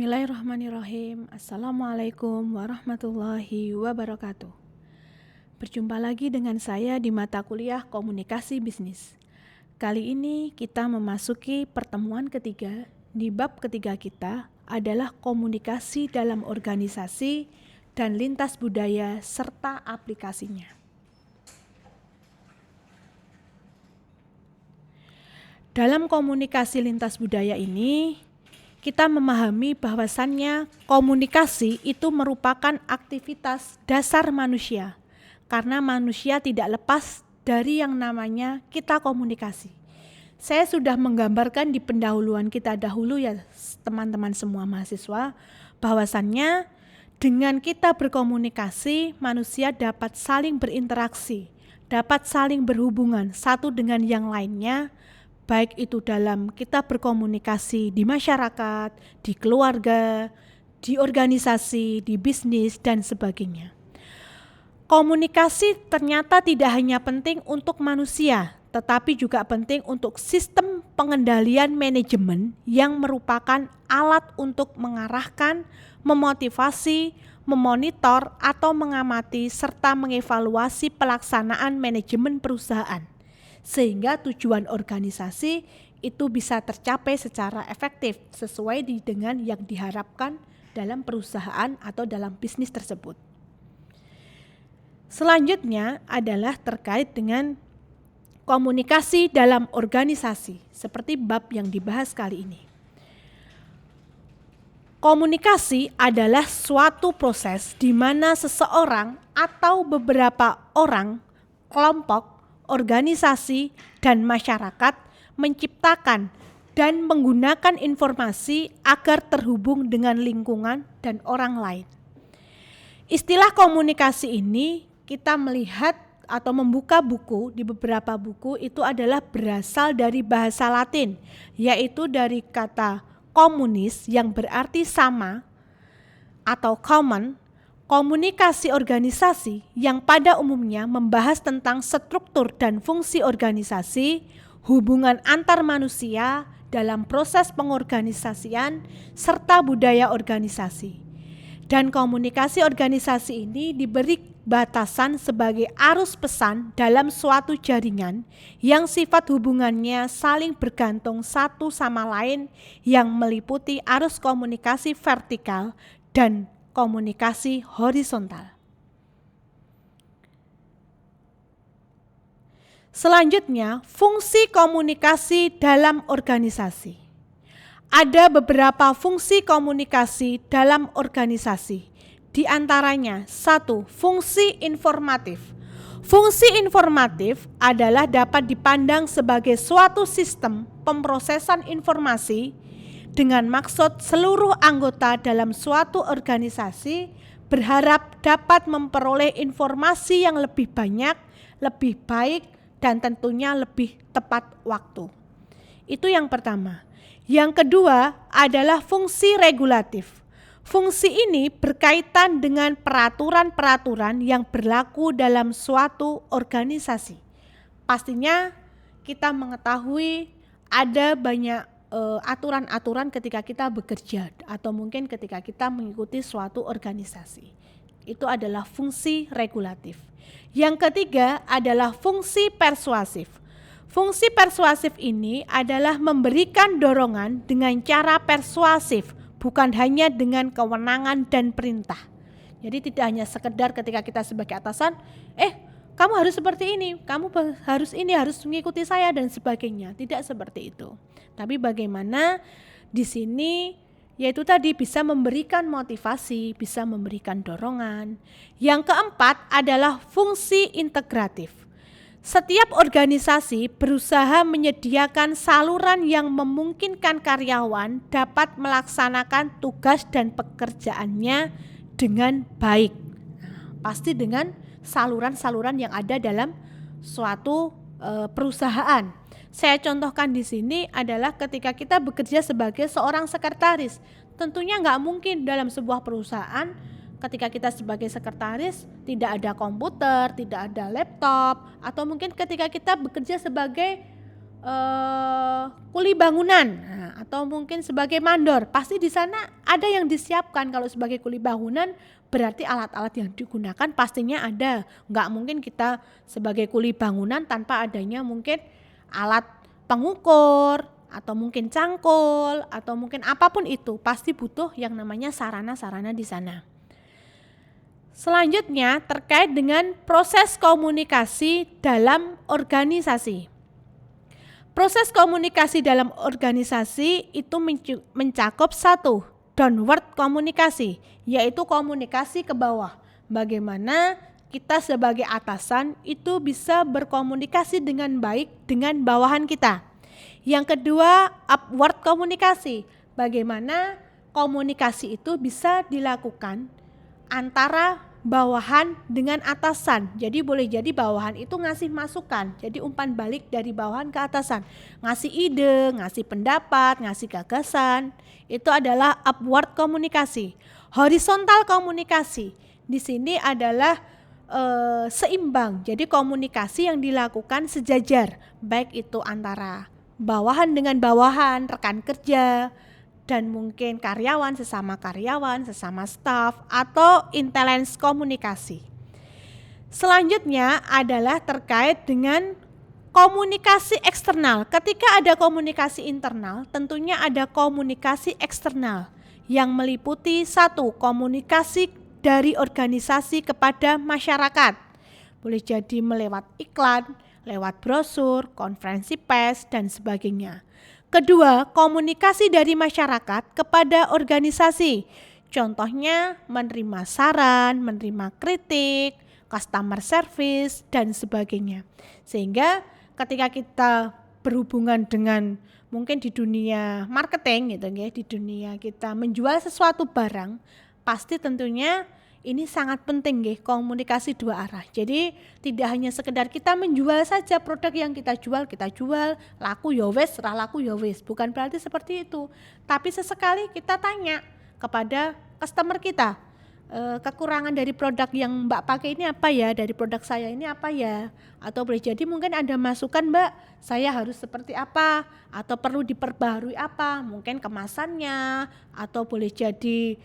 Bismillahirrahmanirrahim. Assalamualaikum warahmatullahi wabarakatuh. Berjumpa lagi dengan saya di mata kuliah Komunikasi Bisnis. Kali ini kita memasuki pertemuan ketiga. Di bab ketiga kita adalah komunikasi dalam organisasi dan lintas budaya serta aplikasinya. Dalam komunikasi lintas budaya ini, kita memahami bahwasannya komunikasi itu merupakan aktivitas dasar manusia, karena manusia tidak lepas dari yang namanya kita komunikasi. Saya sudah menggambarkan di pendahuluan kita dahulu ya teman-teman semua mahasiswa, bahwasannya dengan kita berkomunikasi, manusia dapat saling berinteraksi, dapat saling berhubungan satu dengan yang lainnya, baik itu dalam kita berkomunikasi di masyarakat, di keluarga, di organisasi, di bisnis, dan sebagainya. Komunikasi ternyata tidak hanya penting untuk manusia, tetapi juga penting untuk sistem pengendalian manajemen yang merupakan alat untuk mengarahkan, memotivasi, memonitor, atau mengamati serta mengevaluasi pelaksanaan manajemen perusahaan, sehingga tujuan organisasi itu bisa tercapai secara efektif sesuai dengan yang diharapkan dalam perusahaan atau dalam bisnis tersebut. Selanjutnya adalah terkait dengan komunikasi dalam organisasi, seperti bab yang dibahas kali ini. Komunikasi adalah suatu proses di mana seseorang atau beberapa orang, kelompok, organisasi, dan masyarakat menciptakan dan menggunakan informasi agar terhubung dengan lingkungan dan orang lain. Istilah komunikasi ini kita melihat atau membuka buku, di beberapa buku itu adalah berasal dari bahasa Latin, yaitu dari kata komunis yang berarti sama atau common. Komunikasi organisasi yang pada umumnya membahas tentang struktur dan fungsi organisasi, hubungan antar manusia dalam proses pengorganisasian, serta budaya organisasi. Dan komunikasi organisasi ini diberi batasan sebagai arus pesan dalam suatu jaringan yang sifat hubungannya saling bergantung satu sama lain, yang meliputi arus komunikasi vertikal dan komunikasi horizontal. Selanjutnya, fungsi komunikasi dalam organisasi. Ada beberapa fungsi komunikasi dalam organisasi. Di antaranya, 1. Fungsi informatif. Fungsi informatif adalah dapat dipandang sebagai suatu sistem pemrosesan informasi dengan maksud seluruh anggota dalam suatu organisasi berharap dapat memperoleh informasi yang lebih banyak, lebih baik, dan tentunya lebih tepat waktu. Itu yang pertama. Yang kedua adalah fungsi regulatif. Fungsi ini berkaitan dengan peraturan-peraturan yang berlaku dalam suatu organisasi. Pastinya kita mengetahui ada banyak aturan-aturan ketika kita bekerja atau mungkin ketika kita mengikuti suatu organisasi. Itu adalah fungsi regulatif. Yang ketiga adalah fungsi persuasif. Fungsi persuasif ini adalah memberikan dorongan dengan cara persuasif, bukan hanya dengan kewenangan dan perintah. Jadi tidak hanya sekedar ketika kita sebagai atasan, kamu harus seperti ini, kamu harus ini, harus mengikuti saya dan sebagainya. Tidak seperti itu. Tapi bagaimana di sini yaitu tadi bisa memberikan motivasi, bisa memberikan dorongan. Yang keempat adalah fungsi integratif. Setiap organisasi berusaha menyediakan saluran yang memungkinkan karyawan dapat melaksanakan tugas dan pekerjaannya dengan baik. Pasti dengan saluran-saluran yang ada dalam suatu perusahaan. Saya contohkan di sini adalah ketika kita bekerja sebagai seorang sekretaris. Tentunya nggak mungkin dalam sebuah perusahaan ketika kita sebagai sekretaris tidak ada komputer, tidak ada laptop, atau mungkin ketika kita bekerja sebagai kuli bangunan atau mungkin sebagai mandor. Pasti di sana ada yang disiapkan. Kalau sebagai kuli bangunan berarti alat-alat yang digunakan pastinya ada. Nggak mungkin kita sebagai kuli bangunan tanpa adanya mungkin alat pengukur atau mungkin cangkul atau mungkin apapun itu. Pasti butuh yang namanya sarana-sarana di sana. Selanjutnya terkait dengan proses komunikasi dalam organisasi. Proses komunikasi dalam organisasi itu mencakup satu, downward komunikasi, yaitu komunikasi ke bawah. Bagaimana kita sebagai atasan itu bisa berkomunikasi dengan baik dengan bawahan kita. Yang kedua, upward komunikasi. Bagaimana komunikasi itu bisa dilakukan antara bawahan dengan atasan. Jadi boleh jadi bawahan itu ngasih masukan. Jadi umpan balik dari bawahan ke atasan. Ngasih ide, ngasih pendapat, ngasih gagasan. Itu adalah upward komunikasi. Horizontal komunikasi. Di sini adalah seimbang. Jadi komunikasi yang dilakukan sejajar. Baik itu antara bawahan dengan bawahan, rekan kerja, dan mungkin karyawan, sesama staf, atau intelligence komunikasi. Selanjutnya adalah terkait dengan komunikasi eksternal. Ketika ada komunikasi internal, tentunya ada komunikasi eksternal yang meliputi satu, komunikasi dari organisasi kepada masyarakat. Boleh jadi melewat iklan, lewat brosur, konferensi pers, dan sebagainya. Kedua, komunikasi dari masyarakat kepada organisasi. Contohnya menerima saran, menerima kritik, customer service, dan sebagainya. Sehingga ketika kita berhubungan dengan mungkin di dunia marketing gitu ya, di dunia kita menjual sesuatu barang, pasti tentunya ini sangat penting nggih, komunikasi dua arah. Jadi tidak hanya sekedar kita menjual saja produk yang kita jual, laku ya wes, ra laku ya wes. Bukan berarti seperti itu. Tapi sesekali kita tanya kepada customer kita, kekurangan dari produk yang Mbak pakai ini apa ya, dari produk saya ini apa ya. Atau boleh jadi mungkin ada masukan, Mbak, saya harus seperti apa, atau perlu diperbaharui apa, mungkin kemasannya, atau boleh jadi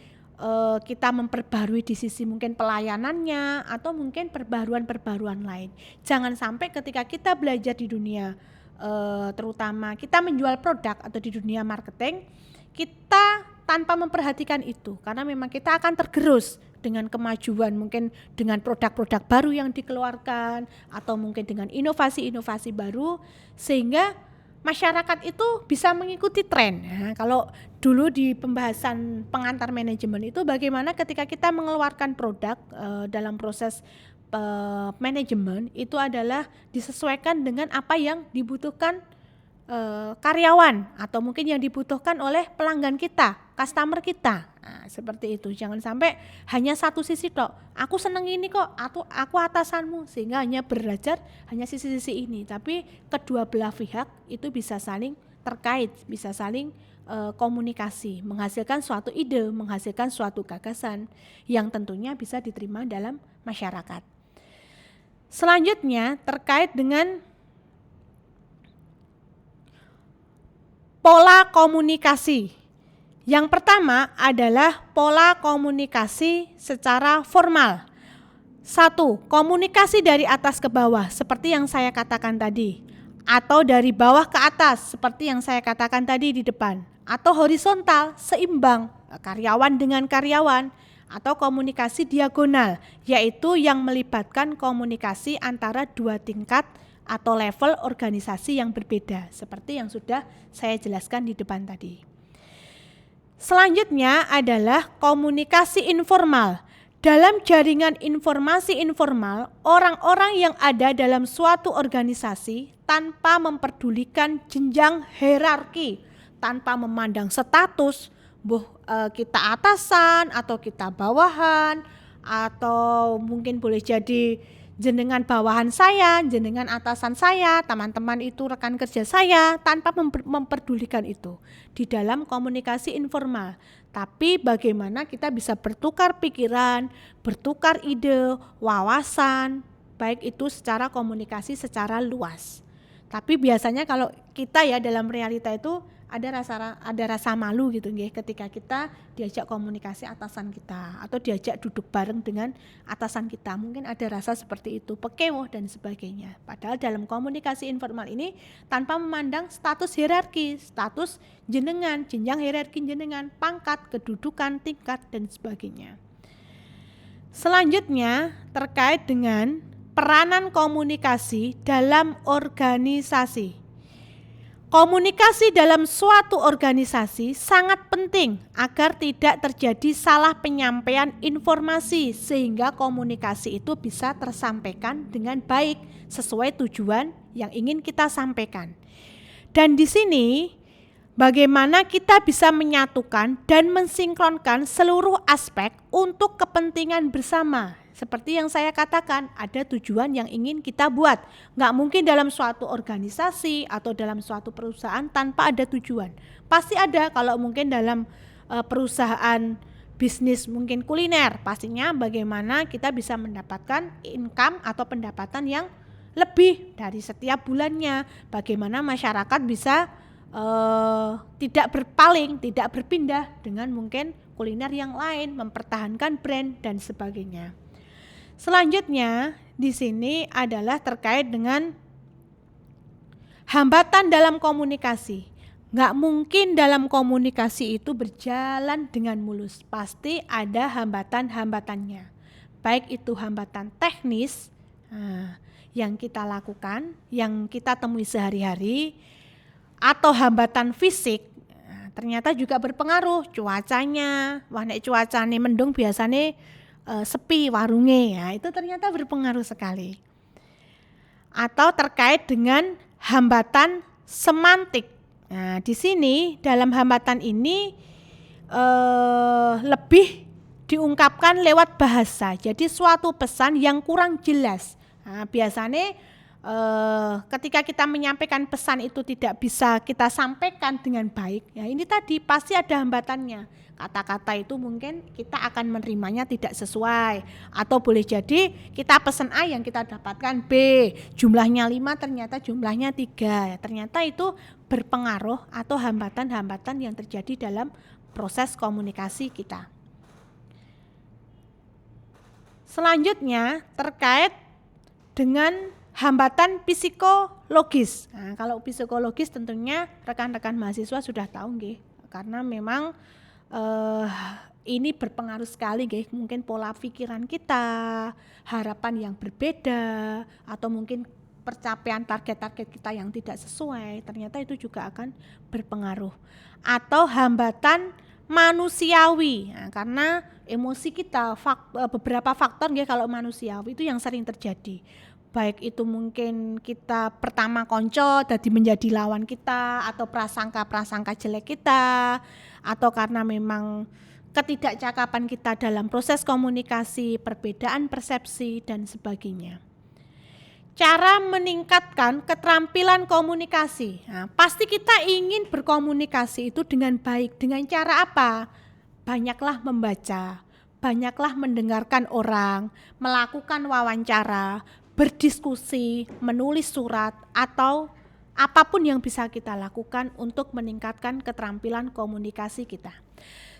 kita memperbarui di sisi mungkin pelayanannya atau mungkin perbaruan-perbaruan lain. Jangan sampai ketika kita belajar di dunia terutama kita menjual produk atau di dunia marketing, kita tanpa memperhatikan itu, karena memang kita akan tergerus dengan kemajuan, mungkin dengan produk-produk baru yang dikeluarkan atau mungkin dengan inovasi-inovasi baru, sehingga masyarakat itu bisa mengikuti tren. Nah, kalau dulu di pembahasan pengantar manajemen itu bagaimana ketika kita mengeluarkan produk dalam proses manajemen itu adalah disesuaikan dengan apa yang dibutuhkan karyawan atau mungkin yang dibutuhkan oleh pelanggan kita, customer kita. Nah, seperti itu. Jangan sampai hanya satu sisi tok. Aku seneng ini kok, aku atasanmu, sehingga hanya belajar hanya sisi-sisi ini. Tapi kedua belah pihak itu bisa saling terkait, bisa saling komunikasi, menghasilkan suatu ide, menghasilkan suatu gagasan yang tentunya bisa diterima dalam masyarakat. Selanjutnya terkait dengan pola komunikasi. Yang pertama adalah pola komunikasi secara formal. 1. Komunikasi dari atas ke bawah seperti yang saya katakan tadi, atau dari bawah ke atas seperti yang saya katakan tadi di depan, atau horizontal, seimbang, karyawan dengan karyawan, atau komunikasi diagonal, yaitu yang melibatkan komunikasi antara dua tingkat atau level organisasi yang berbeda, seperti yang sudah saya jelaskan di depan tadi. Selanjutnya adalah komunikasi informal. Dalam jaringan informasi informal, orang-orang yang ada dalam suatu organisasi tanpa memperdulikan jenjang hierarki, tanpa memandang status, kita atasan atau kita bawahan, atau mungkin boleh jadi jenengan bawahan saya, jenengan atasan saya, teman-teman itu rekan kerja saya, tanpa memperdulikan itu di dalam komunikasi informal. Tapi bagaimana kita bisa bertukar pikiran, bertukar ide, wawasan, baik itu secara komunikasi secara luas. Tapi biasanya kalau kita ya dalam realita itu ada rasa malu gitu nggih ketika kita diajak komunikasi atasan kita atau diajak duduk bareng dengan atasan kita. Mungkin ada rasa seperti itu, pekewoh dan sebagainya. Padahal dalam komunikasi informal ini tanpa memandang status hierarki, status jenengan, jenjang hierarki jenengan, pangkat, kedudukan, tingkat dan sebagainya. Selanjutnya terkait dengan peranan komunikasi dalam organisasi. Komunikasi dalam suatu organisasi sangat penting agar tidak terjadi salah penyampaian informasi sehingga komunikasi itu bisa tersampaikan dengan baik sesuai tujuan yang ingin kita sampaikan. Dan di sini bagaimana kita bisa menyatukan dan mensinkronkan seluruh aspek untuk kepentingan bersama. Seperti yang saya katakan, ada tujuan yang ingin kita buat. Nggak mungkin dalam suatu organisasi atau dalam suatu perusahaan tanpa ada tujuan. Pasti ada, kalau mungkin dalam perusahaan bisnis mungkin kuliner, pastinya bagaimana kita bisa mendapatkan income atau pendapatan yang lebih dari setiap bulannya. Bagaimana masyarakat bisa tidak berpaling, tidak berpindah dengan mungkin kuliner yang lain, mempertahankan brand dan sebagainya. Selanjutnya di sini adalah terkait dengan hambatan dalam komunikasi. Nggak mungkin dalam komunikasi itu berjalan dengan mulus. Pasti ada hambatan-hambatannya. Baik itu hambatan teknis yang kita lakukan, yang kita temui sehari-hari, atau hambatan fisik. Ternyata juga berpengaruh cuacanya. Wah, nek cuacane mendung biasanya sepi warungnya ya, itu ternyata berpengaruh sekali. Atau terkait dengan hambatan semantik. Nah, di sini dalam hambatan ini lebih diungkapkan lewat bahasa. Jadi suatu pesan yang kurang jelas. Nah, biasanya ketika kita menyampaikan pesan itu tidak bisa kita sampaikan dengan baik, ya ini tadi pasti ada hambatannya. Kata-kata itu mungkin kita akan menerimanya tidak sesuai, atau boleh jadi kita pesan A yang kita dapatkan B, jumlahnya 5 ternyata jumlahnya 3. Ternyata itu berpengaruh atau hambatan-hambatan yang terjadi dalam proses komunikasi kita. Selanjutnya terkait dengan hambatan psikologis. Nah, kalau psikologis tentunya rekan-rekan mahasiswa sudah tahu nggih, karena memang ini berpengaruh sekali nggih, mungkin pola pikiran kita, harapan yang berbeda, atau mungkin pencapaian target-target kita yang tidak sesuai, ternyata itu juga akan berpengaruh. Atau hambatan manusiawi, nah, karena emosi kita, beberapa faktor nggih kalau manusiawi itu yang sering terjadi. Baik itu mungkin kita pertama konco jadi menjadi lawan kita, atau prasangka-prasangka jelek kita, atau karena memang ketidakcakapan kita dalam proses komunikasi, perbedaan persepsi dan sebagainya. Cara meningkatkan keterampilan komunikasi. Nah, pasti kita ingin berkomunikasi itu dengan baik. Dengan cara apa? Banyaklah membaca, banyaklah mendengarkan orang, melakukan wawancara, berdiskusi, menulis surat, atau apapun yang bisa kita lakukan untuk meningkatkan keterampilan komunikasi kita.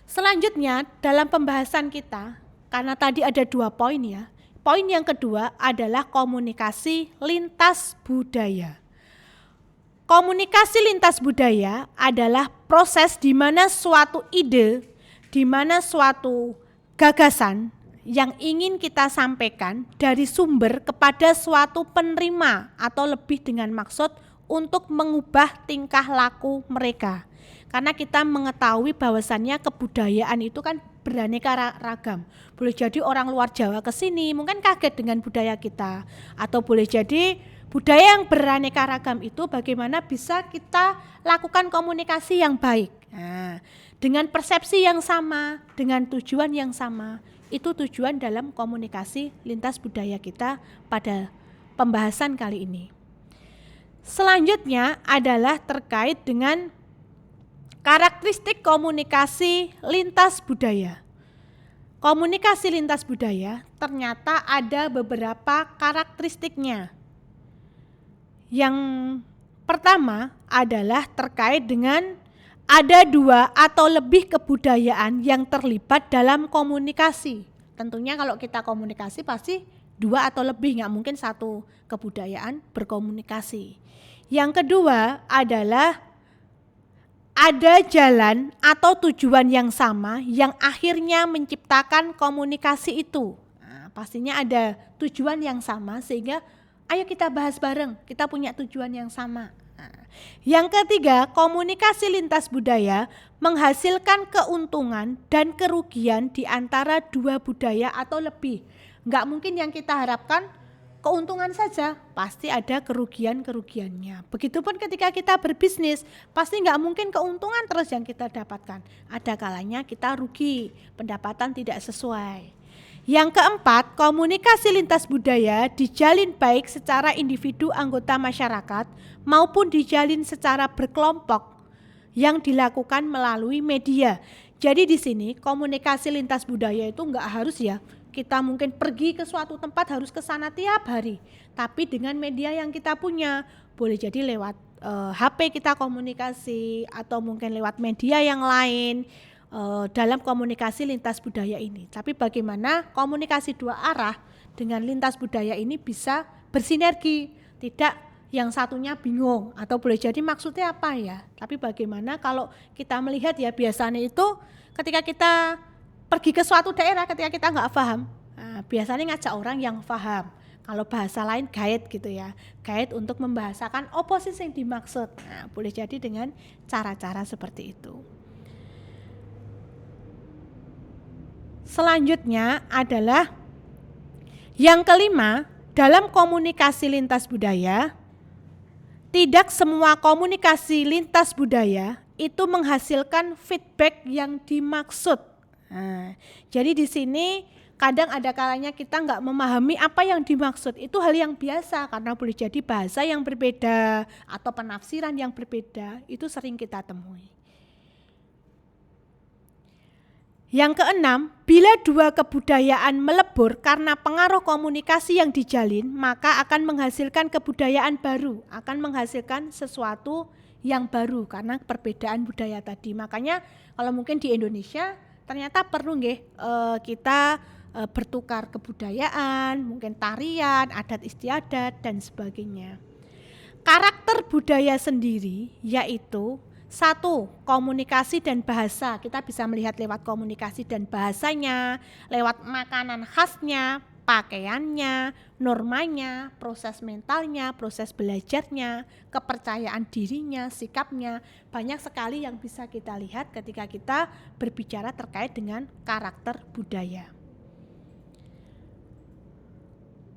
Selanjutnya dalam pembahasan kita, karena tadi ada 2 poin ya. Poin yang kedua adalah komunikasi lintas budaya. Komunikasi lintas budaya adalah proses di mana suatu ide, di mana suatu gagasan yang ingin kita sampaikan dari sumber kepada suatu penerima, atau lebih dengan maksud untuk mengubah tingkah laku mereka. Karena kita mengetahui bahwasannya kebudayaan itu kan beraneka ragam. Boleh jadi orang luar Jawa ke sini mungkin kaget dengan budaya kita, atau boleh jadi budaya yang beraneka ragam itu bagaimana bisa kita lakukan komunikasi yang baik. Nah, dengan persepsi yang sama, dengan tujuan yang sama. Itu tujuan dalam komunikasi lintas budaya kita pada pembahasan kali ini. Selanjutnya adalah terkait dengan karakteristik komunikasi lintas budaya. Komunikasi lintas budaya ternyata ada beberapa karakteristiknya. Yang pertama adalah terkait dengan Ada 2 atau lebih kebudayaan yang terlibat dalam komunikasi. Tentunya kalau kita komunikasi pasti 2 atau lebih, nggak mungkin satu kebudayaan berkomunikasi. Yang kedua adalah ada jalan atau tujuan yang sama yang akhirnya menciptakan komunikasi itu. Nah, pastinya ada tujuan yang sama sehingga ayo kita bahas bareng, kita punya tujuan yang sama. Yang ketiga, komunikasi lintas budaya menghasilkan keuntungan dan kerugian di antara 2 budaya atau lebih. Nggak mungkin yang kita harapkan keuntungan saja, pasti ada kerugian-kerugiannya. Begitupun ketika kita berbisnis, pasti nggak mungkin keuntungan terus yang kita dapatkan. Ada kalanya kita rugi, pendapatan tidak sesuai. Yang keempat, komunikasi lintas budaya dijalin baik secara individu anggota masyarakat maupun dijalin secara berkelompok yang dilakukan melalui media. Jadi di sini komunikasi lintas budaya itu enggak harus ya kita mungkin pergi ke suatu tempat harus ke sana tiap hari, tapi dengan media yang kita punya, boleh jadi lewat HP kita komunikasi atau mungkin lewat media yang lain. Dalam komunikasi lintas budaya ini. Tapi bagaimana komunikasi 2 arah dengan lintas budaya ini bisa bersinergi, tidak yang satunya bingung atau boleh jadi maksudnya apa ya. Tapi bagaimana kalau kita melihat ya biasanya itu ketika kita pergi ke suatu daerah ketika kita nggak paham, biasanya ngajak orang yang paham. Kalau bahasa lain guide gitu ya, guide untuk membahasakan oposisi yang dimaksud. Nah, boleh jadi dengan cara-cara seperti itu. Selanjutnya adalah yang kelima, dalam komunikasi lintas budaya, tidak semua komunikasi lintas budaya itu menghasilkan feedback yang dimaksud. Nah, jadi di sini kadang ada kalanya kita nggak memahami apa yang dimaksud. Itu hal yang biasa karena boleh jadi bahasa yang berbeda atau penafsiran yang berbeda, itu sering kita temui. Yang keenam, bila 2 kebudayaan melebur karena pengaruh komunikasi yang dijalin, maka akan menghasilkan kebudayaan baru, akan menghasilkan sesuatu yang baru karena perbedaan budaya tadi. Makanya kalau mungkin di Indonesia ternyata perlu kita bertukar kebudayaan, mungkin tarian, adat istiadat dan sebagainya. Karakter budaya sendiri yaitu 1. Komunikasi dan bahasa. Kita bisa melihat lewat komunikasi dan bahasanya, lewat makanan khasnya, pakaiannya, normanya, proses mentalnya, proses belajarnya, kepercayaan dirinya, sikapnya. Banyak sekali yang bisa kita lihat ketika kita berbicara terkait dengan karakter budaya.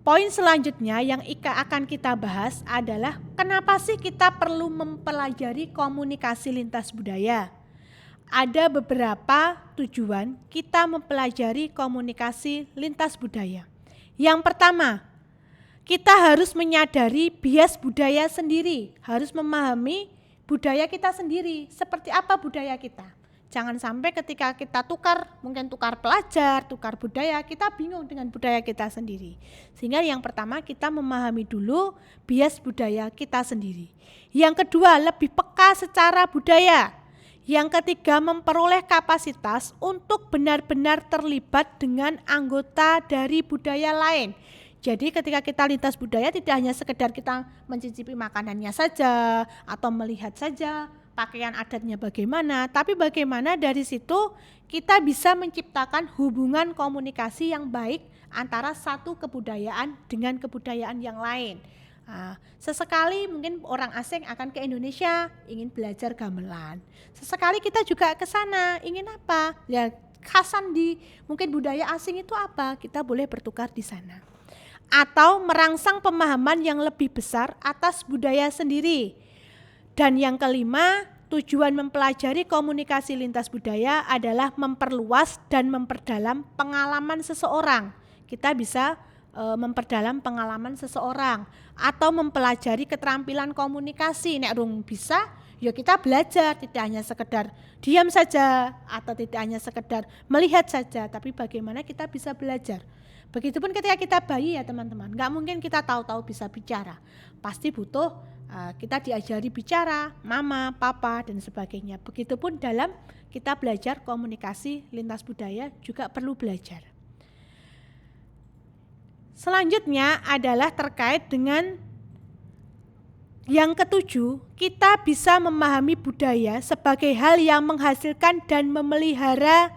Poin selanjutnya yang akan kita bahas adalah kenapa sih kita perlu mempelajari komunikasi lintas budaya? Ada beberapa tujuan kita mempelajari komunikasi lintas budaya. Yang pertama, kita harus menyadari bias budaya sendiri, harus memahami budaya kita sendiri, seperti apa budaya kita. Jangan sampai ketika kita mungkin tukar pelajar, tukar budaya, kita bingung dengan budaya kita sendiri. Sehingga yang pertama kita memahami dulu bias budaya kita sendiri. Yang kedua, lebih peka secara budaya. Yang ketiga, memperoleh kapasitas untuk benar-benar terlibat dengan anggota dari budaya lain. Jadi ketika kita lintas budaya tidak hanya sekedar kita mencicipi makanannya saja atau melihat saja pakaian adatnya bagaimana, tapi bagaimana dari situ kita bisa menciptakan hubungan komunikasi yang baik antara satu kebudayaan dengan kebudayaan yang lain. Sesekali mungkin orang asing akan ke Indonesia ingin belajar gamelan. Sesekali kita juga ke sana ingin apa? Ya khasan di mungkin budaya asing itu apa? Kita boleh bertukar di sana. Atau merangsang pemahaman yang lebih besar atas budaya sendiri. Dan yang kelima, tujuan mempelajari komunikasi lintas budaya adalah memperluas dan memperdalam pengalaman seseorang. Kita bisa memperdalam pengalaman seseorang atau mempelajari keterampilan komunikasi. Nek rung bisa, Ya kita belajar, tidak hanya sekedar diam saja atau tidak hanya sekedar melihat saja, tapi bagaimana kita bisa belajar. Begitupun ketika kita bayi ya teman-teman, nggak mungkin kita tahu-tahu bisa bicara. Pasti butuh kita diajari bicara, mama, papa, dan sebagainya. Begitupun dalam kita belajar komunikasi lintas budaya juga perlu belajar. Selanjutnya adalah terkait dengan yang ketujuh, kita bisa memahami budaya sebagai hal yang menghasilkan dan memelihara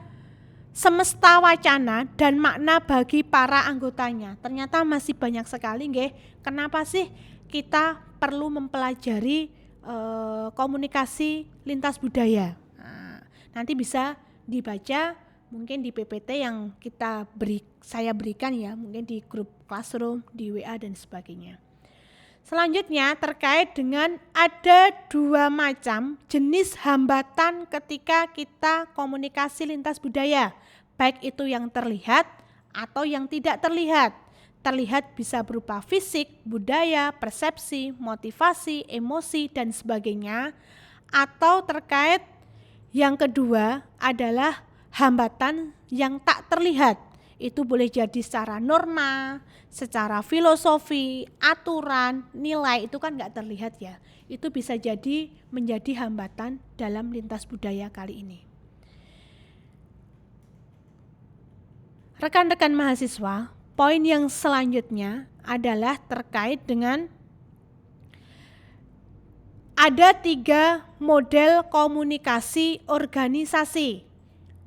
semesta wacana dan makna bagi para anggotanya. Ternyata masih banyak sekali nggih. Kenapa sih kita perlu mempelajari komunikasi lintas budaya? Nanti bisa dibaca mungkin di PPT yang saya berikan ya, mungkin di grup classroom, di WA dan sebagainya. Selanjutnya terkait dengan ada 2 macam jenis hambatan ketika kita komunikasi lintas budaya, baik itu yang terlihat atau yang tidak terlihat. Terlihat bisa berupa fisik, budaya, persepsi, motivasi, emosi, dan sebagainya. Atau terkait yang kedua adalah hambatan yang tak terlihat. Itu boleh jadi secara norma, secara filosofi, aturan, nilai, itu kan nggak terlihat ya. Itu bisa jadi menjadi hambatan dalam lintas budaya kali ini. Rekan-rekan mahasiswa, poin yang selanjutnya adalah terkait dengan ada 3 model komunikasi organisasi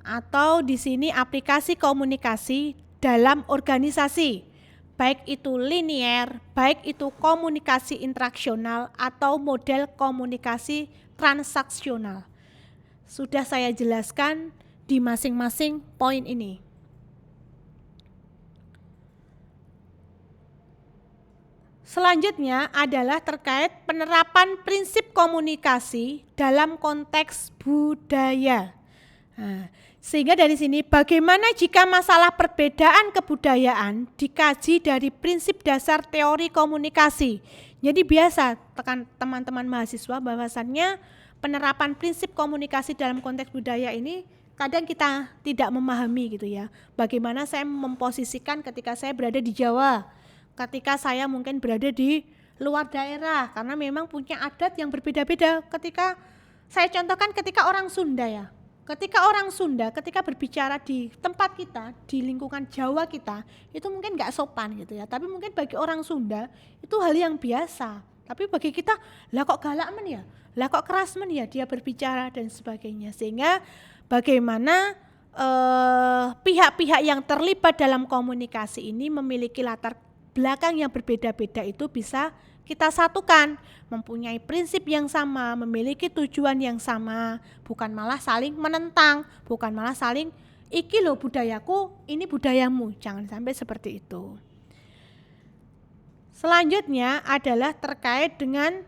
atau di sini aplikasi komunikasi dalam organisasi, baik itu linier, baik itu komunikasi interaksional atau model komunikasi transaksional. Sudah saya jelaskan di masing-masing poin ini. Selanjutnya adalah terkait penerapan prinsip komunikasi dalam konteks budaya. Sehingga dari sini bagaimana jika masalah perbedaan kebudayaan dikaji dari prinsip dasar teori komunikasi. Jadi biasa teman-teman mahasiswa bahwasannya penerapan prinsip komunikasi dalam konteks budaya ini kadang kita tidak memahami gitu ya. Bagaimana saya memposisikan ketika saya berada di Jawa, ketika saya mungkin berada di luar daerah, karena memang punya adat yang berbeda-beda. Ketika saya contohkan ketika orang Sunda ya, ketika berbicara di tempat kita, di lingkungan Jawa kita, itu mungkin gak sopan gitu ya, tapi mungkin bagi orang Sunda itu hal yang biasa. Tapi bagi kita, lah kok galak men ya, lah kok keras men ya dia berbicara dan sebagainya. Sehingga bagaimana pihak-pihak yang terlibat dalam komunikasi ini memiliki latar belakang yang berbeda-beda itu bisa kita satukan, mempunyai prinsip yang sama, memiliki tujuan yang sama, bukan malah saling menentang, bukan malah saling iki loh budayaku, ini budayamu, jangan sampai seperti itu. Selanjutnya adalah terkait dengan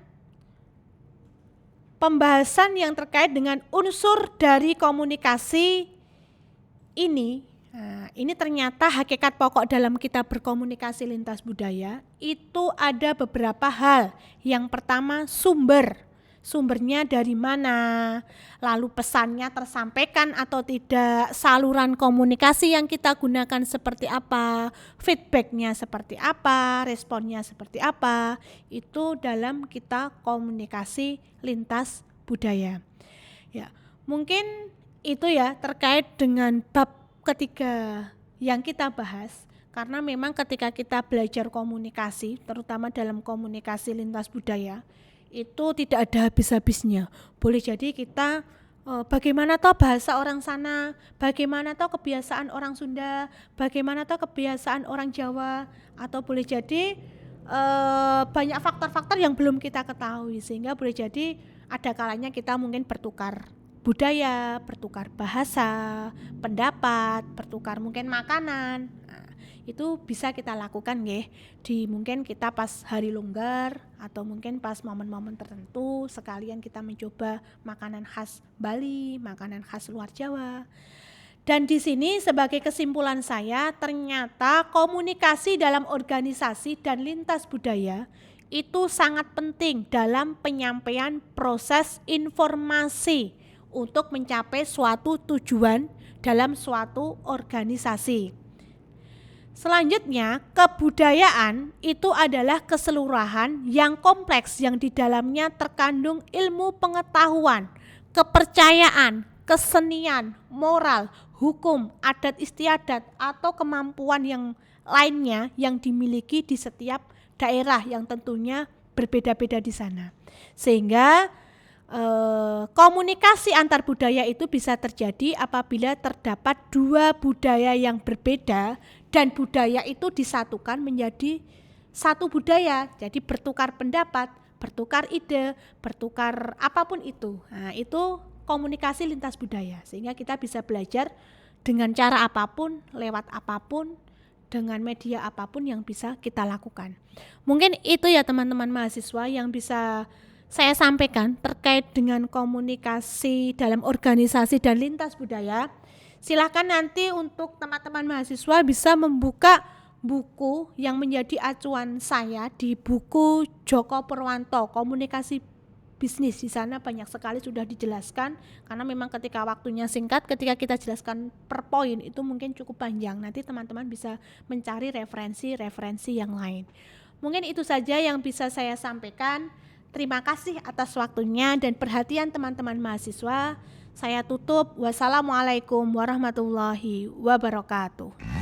pembahasan yang terkait dengan unsur dari komunikasi ini. Ini ternyata hakikat pokok dalam kita berkomunikasi lintas budaya itu ada beberapa hal. Yang pertama sumbernya dari mana, lalu pesannya tersampaikan atau tidak, saluran komunikasi yang kita gunakan seperti apa, feedbacknya seperti apa, responnya seperti apa, itu dalam kita komunikasi lintas budaya. Ya, mungkin itu ya terkait dengan bab ketiga yang kita bahas, karena memang ketika kita belajar komunikasi, terutama dalam komunikasi lintas budaya, itu tidak ada habis-habisnya. Boleh jadi kita bagaimana toh bahasa orang sana, bagaimana toh kebiasaan orang Sunda, bagaimana toh kebiasaan orang Jawa, atau boleh jadi banyak faktor-faktor yang belum kita ketahui, sehingga boleh jadi ada kalanya kita mungkin bertukar budaya, bertukar bahasa, pendapat, bertukar mungkin makanan. Itu bisa kita lakukan nggih di mungkin kita pas hari longgar atau mungkin pas momen-momen tertentu, sekalian kita mencoba makanan khas Bali, makanan khas luar Jawa. Dan di sini sebagai kesimpulan saya, ternyata komunikasi dalam organisasi dan lintas budaya itu sangat penting dalam penyampaian proses informasi untuk mencapai suatu tujuan dalam suatu organisasi. Selanjutnya, kebudayaan itu adalah keseluruhan yang kompleks yang di dalamnya terkandung ilmu pengetahuan, kepercayaan, kesenian, moral, hukum, adat istiadat, atau kemampuan yang lainnya yang dimiliki di setiap daerah yang tentunya berbeda-beda di sana. Sehingga komunikasi antar budaya itu bisa terjadi apabila terdapat dua budaya yang berbeda dan budaya itu disatukan menjadi satu budaya. Jadi bertukar pendapat, bertukar ide, bertukar apapun itu. Nah, itu komunikasi lintas budaya. Sehingga kita bisa belajar dengan cara apapun, lewat apapun, dengan media apapun yang bisa kita lakukan. Mungkin itu ya teman-teman mahasiswa yang bisa saya sampaikan terkait dengan komunikasi dalam organisasi dan lintas budaya. Silakan nanti untuk teman-teman mahasiswa bisa membuka buku yang menjadi acuan saya di buku Joko Purwanto, Komunikasi Bisnis. Di sana banyak sekali sudah dijelaskan, karena memang ketika waktunya singkat, ketika kita jelaskan per poin itu mungkin cukup panjang. Nanti teman-teman bisa mencari referensi yang lain. Mungkin itu saja yang bisa saya sampaikan. Terima kasih atas waktunya dan perhatian teman-teman mahasiswa. Saya tutup. Wassalamualaikum warahmatullahi wabarakatuh.